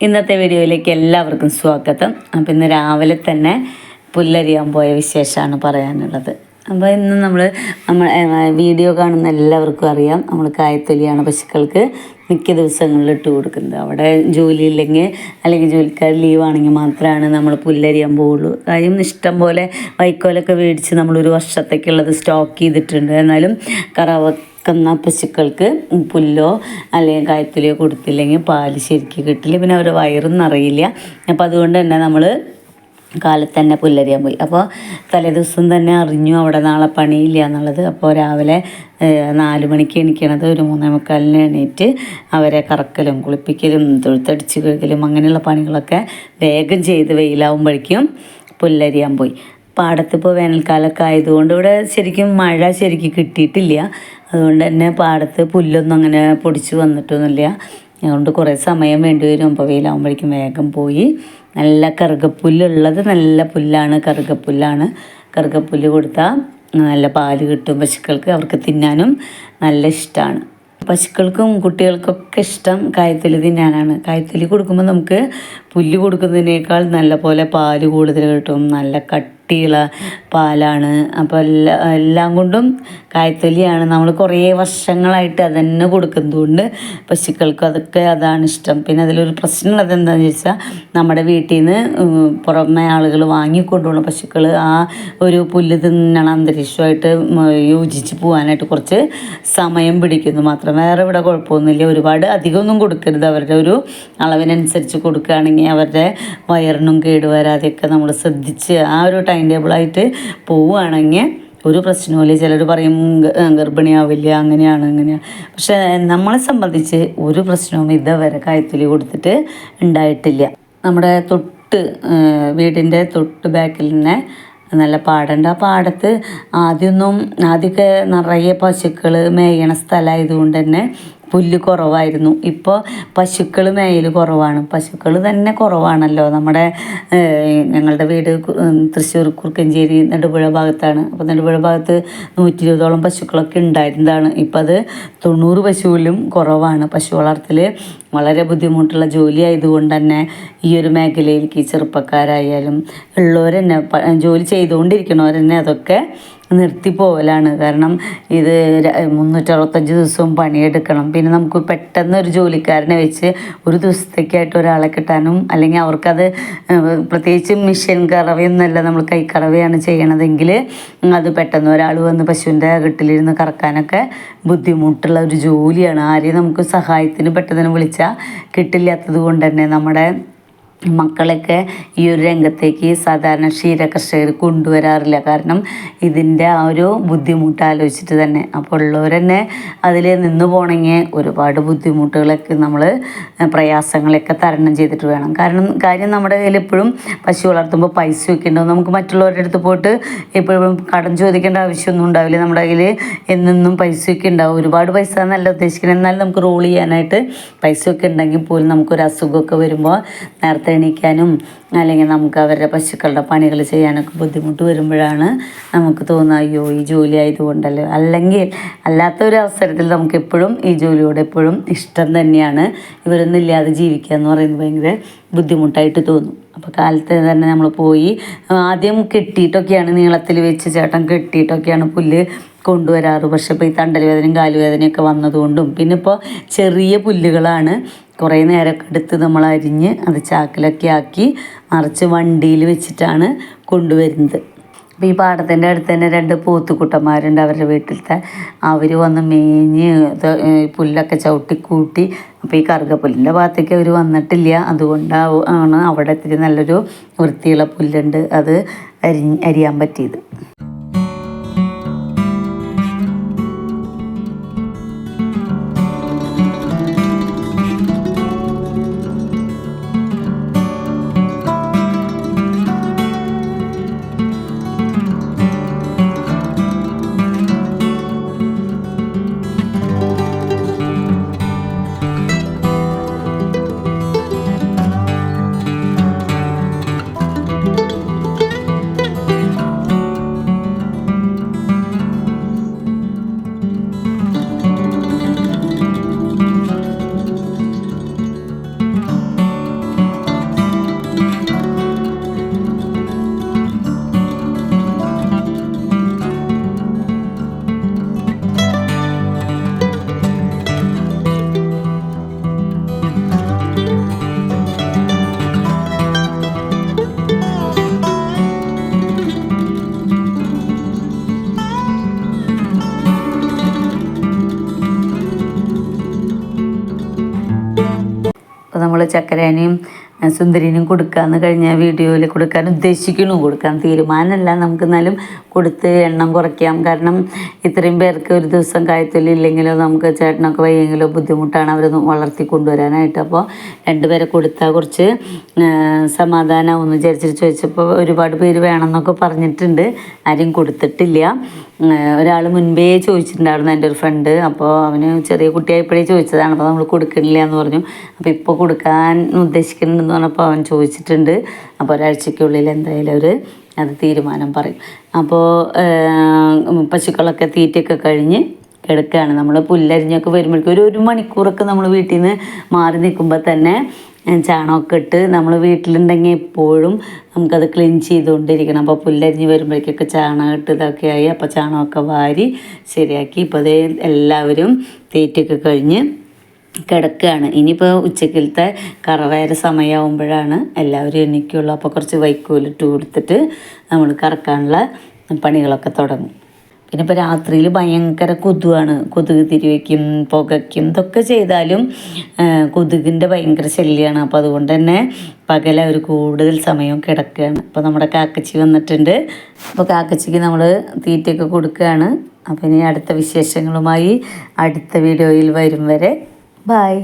ഇന്നത്തെ വീഡിയോയിലേക്ക് എല്ലാവർക്കും സ്വാഗതം. അപ്പോൾ ഇന്ന് രാവിലെ തന്നെ പുല്ലരിയാൻ പോയ വിശേഷമാണ് പറയാനുള്ളത്. അപ്പോൾ ഇന്ന് നമ്മൾ വീഡിയോ കാണുന്ന എല്ലാവർക്കും അറിയാം, നമ്മൾ കായത്തൊലിയാണ് പശുക്കൾക്ക് മിക്ക ദിവസങ്ങളിൽ ഇട്ട് കൊടുക്കുന്നത്. അവിടെ ജോലി ഇല്ലെങ്കിൽ അല്ലെങ്കിൽ ജോലിക്കാർ ലീവാണെങ്കിൽ മാത്രമാണ് നമ്മൾ പുല്ലരിയാൻ പോവുള്ളൂ. കാര്യം ഇഷ്ടം പോലെ വൈക്കോലൊക്കെ മേടിച്ച് നമ്മളൊരു വർഷത്തേക്കുള്ളത് സ്റ്റോക്ക് ചെയ്തിട്ടുണ്ട്. എന്നാലും കറവക്കുന്ന പശുക്കൾക്ക് പുല്ലോ അല്ലെങ്കിൽ കായത്തൊലിയോ കൊടുത്തില്ലെങ്കിൽ പാല് ശരിക്കും കിട്ടില്ല, പിന്നെ അവരുടെ വയറും നിറയില്ല. അപ്പോൾ അതുകൊണ്ട് തന്നെ നമ്മൾ കാലത്ത് തന്നെ പുല്ലരിയാൻ പോയി. അപ്പോൾ തലേദിവസം തന്നെ അറിഞ്ഞു അവിടെ നാളെ പണിയില്ല എന്നുള്ളത്. അപ്പോൾ രാവിലെ 4 മണിക്ക് എണീക്കണത് ഒരു 3:45 എണീറ്റ് അവരെ കറക്കലും കുളിപ്പിക്കലും തൊഴുത്തടിച്ച് കഴുകലും അങ്ങനെയുള്ള പണികളൊക്കെ വേഗം ചെയ്ത് വെയിലാവുമ്പോഴേക്കും പുല്ലരിയാൻ പോയി. പാടത്തിപ്പോൾ വേനൽക്കാലമൊക്കെ ആയതുകൊണ്ട് ഇവിടെ ശരിക്കും മഴ ശരിക്കും കിട്ടിയിട്ടില്ല. അതുകൊണ്ട് തന്നെ പാടത്ത് പുല്ലൊന്നും അങ്ങനെ പൊടിച്ച് വന്നിട്ടൊന്നുമില്ല. അതുകൊണ്ട് കുറേ സമയം വേണ്ടി വരും. അപ്പോൾ വെയിലാവുമ്പോഴേക്കും വേഗം പോയി. നല്ല കറുകപ്പുല്ലുള്ളത് നല്ല പുല്ലാണ്, കറുകപ്പുല്ലാണ്. കറുകപ്പുല്ല് കൊടുത്താൽ നല്ല പാല് കിട്ടും പശുക്കൾക്ക്. അവർക്ക് തിന്നാനും നല്ല ഇഷ്ടമാണ്. പശുക്കൾക്കും കുട്ടികൾക്കൊക്കെ ഇഷ്ടം കായത്തൊലി തിന്നാനാണ്. കായത്തൊലി കൊടുക്കുമ്പോൾ നമുക്ക് പുല്ല് കൊടുക്കുന്നതിനേക്കാൾ നല്ല പോലെ പാല് കൂടുതൽ കിട്ടും. നല്ല കട്ടിയുള്ള പാലാണ്. അപ്പോൾ എല്ലാം കൊണ്ടും കായത്തൊലിയാണ് നമ്മൾ കുറേ വർഷങ്ങളായിട്ട് അതന്നെ കൊടുക്കുന്നതുകൊണ്ട് പശുക്കൾക്ക് അതാണ് ഇഷ്ടം. പിന്നെ അതിലൊരു പ്രശ്നമുള്ളത് എന്താണെന്ന് ചോദിച്ചാൽ, നമ്മുടെ വീട്ടിൽ നിന്ന് പുറമെ ആളുകൾ വാങ്ങിക്കൊണ്ടുപോകുന്ന പശുക്കൾ ആ ഒരു പുല്ല് തിന്നണ അന്തരീക്ഷമായിട്ട് യോജിച്ച് പോകാനായിട്ട് കുറച്ച് സമയം പിടിക്കുന്നു മാത്രം. വേറെ ഇവിടെ കുഴപ്പമൊന്നുമില്ല. ഒരുപാട് അധികമൊന്നും കൊടുക്കരുത്. അവരുടെ ഒരു അളവിനനുസരിച്ച് കൊടുക്കുകയാണെങ്കിൽ അവരുടെ വയറിനും കേടുവരാതെയൊക്കെ നമ്മൾ ശ്രദ്ധിച്ച് ആ ഒരു ടൈം ടേബിളായിട്ട് പോവുകയാണെങ്കിൽ ഒരു പ്രശ്നവുമില്ല. ചിലർ പറയും ഗർഭിണിയാവില്ല, അങ്ങനെയാണ് ഇങ്ങനെയാണ്. പക്ഷേ നമ്മളെ സംബന്ധിച്ച് ഒരു പ്രശ്നവും ഇതുവരെ കായത്തൊലി കൊടുത്തിട്ട് ഉണ്ടായിട്ടില്ല. നമ്മുടെ വീടിൻ്റെ തൊട്ട് ബാക്കിൽ തന്നെ നല്ല പാടുണ്ട്. ആ പാടത്ത് ആദ്യമൊക്കെ നിറയെ പശുക്കൾ മേയണ സ്ഥലമായതുകൊണ്ട് തന്നെ പുല്ല് കുറവായിരുന്നു. ഇപ്പോൾ പശുക്കൾ മേയൽ കുറവാണ്. പശുക്കൾ തന്നെ കുറവാണല്ലോ. ഞങ്ങളുടെ വീട് തൃശ്ശൂർ കുറുക്കഞ്ചേരി നെടുപുഴ ഭാഗത്താണ്. അപ്പോൾ നെടുപുഴ ഭാഗത്ത് 120ഓളം പശുക്കളൊക്കെ ഉണ്ടായിരുന്നതാണ്. ഇപ്പം അത് 90 പശുവിലും കുറവാണ്. പശു വളർത്തൽ വളരെ ബുദ്ധിമുട്ടുള്ള ജോലി ആയതുകൊണ്ട് തന്നെ ഈ ഒരു മേഖലയിലേക്ക് ചെറുപ്പക്കാരായാലും ഉള്ളവർ തന്നെ ജോലി ചെയ്തുകൊണ്ടിരിക്കണവർ തന്നെ അതൊക്കെ നിർത്തിപ്പോവലാണ്. കാരണം ഇത് 365 ദിവസവും പണിയെടുക്കണം. പിന്നെ നമുക്ക് പെട്ടെന്ന് ഒരു ജോലിക്കാരനെ വെച്ച് ഒരു ദിവസത്തേക്കായിട്ട് ഒരാളെ കിട്ടാനും, അല്ലെങ്കിൽ അവർക്കത് പ്രത്യേകിച്ച് മിഷൻ കറവയൊന്നുമല്ല, നമ്മൾ കൈക്കറവയാണ് ചെയ്യണതെങ്കിൽ അത് പെട്ടെന്ന് ഒരാൾ വന്ന് പശുവിൻ്റെ കെട്ടിലിരുന്ന് കറക്കാനൊക്കെ ബുദ്ധിമുട്ടുള്ള ഒരു ജോലിയാണ്. ആരെയും നമുക്ക് സഹായത്തിന് പെട്ടെന്ന് വിളിച്ചാൽ കിട്ടില്ലാത്തത് കൊണ്ട് തന്നെ നമ്മുടെ മക്കളൊക്കെ ഈ ഒരു രംഗത്തേക്ക് സാധാരണ ക്ഷീര കർഷകർ കൊണ്ടുവരാറില്ല. കാരണം ഇതിൻ്റെ ആ ഒരു ബുദ്ധിമുട്ട് ആലോചിച്ചിട്ട് തന്നെ. അപ്പോൾ ഉള്ളവർ തന്നെ അതിൽ നിന്ന് പോകണമെങ്കിൽ ഒരുപാട് ബുദ്ധിമുട്ടുകളൊക്കെ പ്രയാസങ്ങളൊക്കെ തരണം ചെയ്തിട്ട് വേണം. കാര്യം നമ്മുടെ കയ്യിൽ എപ്പോഴും പശു വളർത്തുമ്പോൾ പൈസയൊക്കെ ഉണ്ടാവും. നമുക്ക് മറ്റുള്ളവരുടെ അടുത്ത് പോയിട്ട് എപ്പോഴും കടം ചോദിക്കേണ്ട ആവശ്യമൊന്നും ഉണ്ടാവില്ല. നമ്മുടെ കയ്യിൽ എന്നും പൈസയൊക്കെ ഉണ്ടാവും. ഒരുപാട് പൈസ എന്നല്ല ഉദ്ദേശിക്കുന്നത്, എന്നാലും നമുക്ക് റോൾ ചെയ്യാനായിട്ട് പൈസയൊക്കെ ഉണ്ടെങ്കിൽ പോലും നമുക്കൊരു അസുഖമൊക്കെ വരുമ്പോൾ നേരത്തെ എണീക്കാനും അല്ലെങ്കിൽ നമുക്ക് അവരുടെ പശുക്കളുടെ പണികൾ ചെയ്യാനൊക്കെ ബുദ്ധിമുട്ട് വരുമ്പോഴാണ് നമുക്ക് തോന്നുക, അയ്യോ ഈ ജോലി ആയതുകൊണ്ടല്ലോ. അല്ലെങ്കിൽ അല്ലാത്തൊരു അവസരത്തിൽ നമുക്ക് എപ്പോഴും ഈ ജോലിയോട് എപ്പോഴും ഇഷ്ടം തന്നെയാണ്. ഇവരൊന്നും ഇല്ലാതെ ജീവിക്കുക എന്ന് പറയുന്നത് ഭയങ്കര ബുദ്ധിമുട്ടായിട്ട് തോന്നും. അപ്പോൾ കാലത്ത് തന്നെ നമ്മൾ പോയി ആദ്യം കെട്ടിയിട്ടൊക്കെയാണ്, നീളത്തിൽ വെച്ച് ചേട്ടൻ കെട്ടിയിട്ടൊക്കെയാണ് പുല്ല് കൊണ്ടുവരാറ്. പക്ഷേ ഇപ്പോൾ ഈ തണ്ടൽ വേദനയും കാലുവേദനയൊക്കെ വന്നതുകൊണ്ടും പിന്നെ ഇപ്പോൾ ചെറിയ പുല്ലുകളാണ് കുറേ നേരമൊക്കെ എടുത്ത് നമ്മൾ അരിഞ്ഞ് അത് ചാക്കിലൊക്കെ ആക്കി നിറച്ച് വണ്ടിയിൽ വെച്ചിട്ടാണ് കൊണ്ടുവരുന്നത്. അപ്പോൾ ഈ പാടത്തിൻ്റെ അടുത്ത് തന്നെ 2 പോത്തുകുട്ടന്മാരുണ്ട് അവരുടെ വീട്ടിലത്തെ. അവർ വന്ന് മേഞ്ഞ് പുല്ലൊക്കെ ചവിട്ടിക്കൂട്ടി. അപ്പോൾ ഈ കറുകപ്പുല്ലിൻ്റെ ഭാഗത്തേക്ക് അവർ വന്നിട്ടില്ല. അതുകൊണ്ടാണ് അവിടെ ഇത്തിരി നല്ലൊരു വൃത്തിയുള്ള പുല്ലുണ്ട്, അത് അരിയാൻ പറ്റിയത്. അപ്പോൾ നമ്മൾ ചക്കരേനെയും സുന്ദരിനും കൊടുക്കാമെന്ന് കഴിഞ്ഞ വീഡിയോയിൽ കൊടുക്കാൻ ഉദ്ദേശിക്കണു, കൊടുക്കാൻ തീരുമാനമല്ല. നമുക്ക് എന്നാലും കൊടുത്ത് എണ്ണം കുറയ്ക്കാം. കാരണം ഇത്രയും പേർക്ക് ഒരു ദിവസം കായ്ത്തൊല്ലില്ലെങ്കിലോ നമുക്ക് ചേട്ടനൊക്കെ വയ്യെങ്കിലോ ബുദ്ധിമുട്ടാണ് അവരെ വളർത്തി കൊണ്ടുവരാനായിട്ട്. അപ്പോൾ 2 പേരെ കൊടുത്താൽ കുറച്ച് സമാധാനമാവുമെന്ന് വിചാരിച്ചിട്ട് ചോദിച്ചപ്പോൾ ഒരുപാട് പേര് വേണമെന്നൊക്കെ പറഞ്ഞിട്ടുണ്ട്. ആരും കൊടുത്തിട്ടില്ല. ഒരാൾ മുൻപേ ചോദിച്ചിട്ടുണ്ടായിരുന്നു, എൻ്റെ ഒരു ഫ്രണ്ട്. അപ്പോൾ അവന് ചെറിയ കുട്ടിയായപ്പോഴേ ചോദിച്ചതാണ്. അപ്പോൾ നമ്മൾ കൊടുക്കണില്ല എന്ന് പറഞ്ഞു. അപ്പോൾ ഇപ്പോൾ കൊടുക്കാൻ ഉദ്ദേശിക്കുന്നുണ്ടെന്ന് പറഞ്ഞപ്പോൾ അവൻ ചോദിച്ചിട്ടുണ്ട്. അപ്പോൾ ഒരാഴ്ചയ്ക്കുള്ളിൽ എന്തായാലും അവർ അത് തീരുമാനം പറയും. അപ്പോൾ പശുക്കളൊക്കെ തീറ്റയൊക്കെ കഴിഞ്ഞ് കിടക്കുകയാണ്. നമ്മൾ പുല്ലരിഞ്ഞൊക്കെ വരുമ്പോഴേക്കും ഒരു മണിക്കൂറൊക്കെ നമ്മൾ വീട്ടിൽ നിന്ന് മാറി നിൽക്കുമ്പോൾ തന്നെ ചാണകമൊക്കെ ഇട്ട് നമ്മൾ വീട്ടിലുണ്ടെങ്കിൽ എപ്പോഴും നമുക്കത് ക്ലീൻ ചെയ്തുകൊണ്ടിരിക്കണം. അപ്പോൾ പുല്ലരിഞ്ഞ് വരുമ്പോഴേക്കൊക്കെ ചാണകം ഇട്ട് ഇതൊക്കെ ആയി. അപ്പോൾ ചാണകമൊക്കെ വാരി ശരിയാക്കി ഇപ്പോൾ അതേ എല്ലാവരും തീറ്റയൊക്കെ കഴിഞ്ഞ് കിടക്കുകയാണ്. ഇനിയിപ്പോൾ ഉച്ചക്കലത്തെ കറവയുടെ സമയമാകുമ്പോഴാണ് എല്ലാവരും എണീക്കുള്ളൂ. അപ്പോൾ കുറച്ച് വൈക്കോലിട്ട് കൊടുത്തിട്ട് നമ്മൾ കറക്കാനുള്ള പണികളൊക്കെ തുടങ്ങും. പിന്നെ ഇപ്പോൾ രാത്രിയിൽ ഭയങ്കര കൊതുവാണ്. കൊതുക് തിരിവയ്ക്കും പുകയ്ക്കും ഇതൊക്കെ ചെയ്താലും കൊതുകിൻ്റെ ഭയങ്കര ശല്യമാണ്. അപ്പോൾ അതുകൊണ്ട് തന്നെ പകൽ അവർ കൂടുതൽ സമയം കിടക്കുകയാണ്. അപ്പോൾ നമ്മുടെ കാക്കച്ചി വന്നിട്ടുണ്ട്. അപ്പോൾ കാക്കച്ചിക്ക് നമ്മൾ തീറ്റയൊക്കെ കൊടുക്കുകയാണ്. അപ്പോൾ ഇനി അടുത്ത വിശേഷങ്ങളുമായി അടുത്ത വീഡിയോയിൽ വരും വരെ ബായ്.